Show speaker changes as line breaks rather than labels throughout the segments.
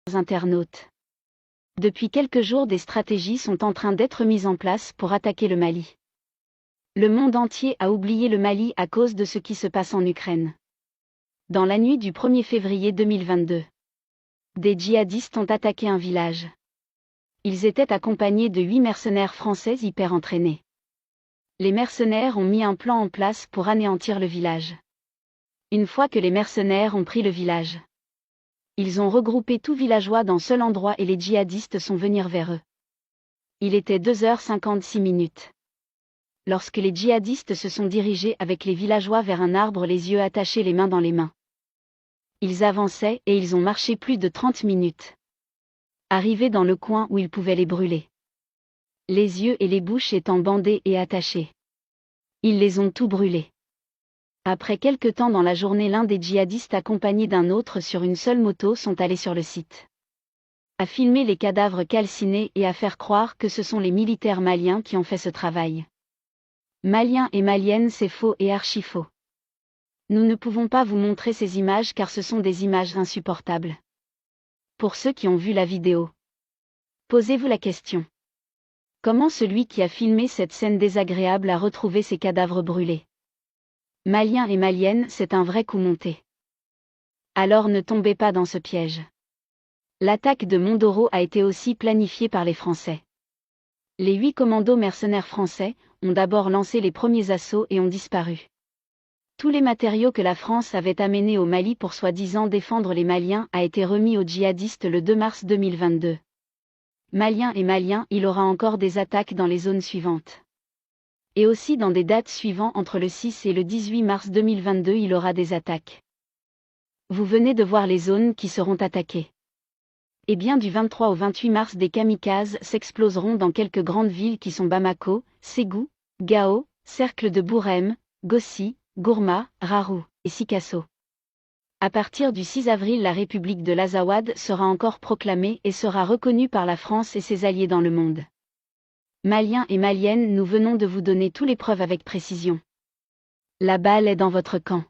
internautes. Depuis quelques jours, des stratégies sont en train d'être mises en place pour attaquer le Mali. Le monde entier a oublié le Mali à cause de ce qui se passe en Ukraine. Dans la nuit du 1er février 2022, des djihadistes ont attaqué un village. Ils étaient accompagnés de 8 mercenaires français hyper entraînés. Les mercenaires ont mis un plan en place pour anéantir le village. Une fois que les mercenaires ont pris le village, ils ont regroupé tous villageois dans un seul endroit et les djihadistes sont venus vers eux. Il était 2h56. Lorsque les djihadistes se sont dirigés avec les villageois vers un arbre, les yeux attachés, les mains dans les mains. Ils avançaient et ils ont marché plus de 30 minutes. Arrivés dans le coin où ils pouvaient les brûler. Les yeux et les bouches étant bandés et attachés. Ils les ont tous brûlés. Après quelque temps dans la journée, l'un des djihadistes accompagné d'un autre sur une seule moto sont allés sur le site. À filmer les cadavres calcinés et à faire croire que ce sont les militaires maliens qui ont fait ce travail. Maliens et maliennes, c'est faux et archi faux. Nous ne pouvons pas vous montrer ces images car ce sont des images insupportables. Pour ceux qui ont vu la vidéo, posez-vous la question. Comment celui qui a filmé cette scène désagréable a retrouvé ces cadavres brûlés? Maliens et maliennes, c'est un vrai coup monté. Alors ne tombez pas dans ce piège. L'attaque de Mondoro a été aussi planifiée par les Français. Les 8 commandos mercenaires français ont d'abord lancé les premiers assauts et ont disparu. Tous les matériaux que la France avait amenés au Mali pour soi-disant défendre les Maliens a été remis aux djihadistes le 2 mars 2022. Maliens et Maliens, il aura encore des attaques dans les zones suivantes. Et aussi dans des dates suivantes entre le 6 et le 18 mars 2022 il aura des attaques. Vous venez de voir les zones qui seront attaquées. Et bien du 23 au 28 mars des kamikazes s'exploseront dans quelques grandes villes qui sont Bamako, Ségou, Gao, Cercle de Bourem, Gossi, Gourma, Rarou et Sikasso. À partir du 6 avril, la République de l'Azawad sera encore proclamée et sera reconnue par la France et ses alliés dans le monde. Maliens et Maliennes, nous venons de vous donner toutes les preuves avec précision. La balle est dans votre camp.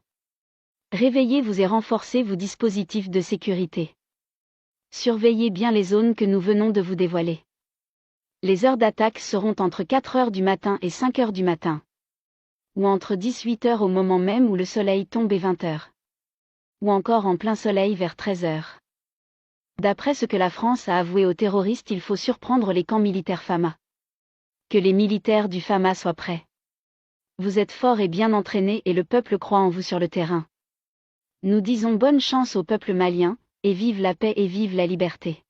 Réveillez-vous et renforcez vos dispositifs de sécurité. Surveillez bien les zones que nous venons de vous dévoiler. Les heures d'attaque seront entre 4h du matin et 5h du matin. Ou entre 18h au moment même où le soleil tombe et 20h. Ou encore en plein soleil vers 13h. D'après ce que la France a avoué aux terroristes, il faut surprendre les camps militaires FAMA. Que les militaires du FAMA soient prêts. Vous êtes forts et bien entraînés et le peuple croit en vous sur le terrain. Nous disons bonne chance au peuple malien, et vive la paix et vive la liberté.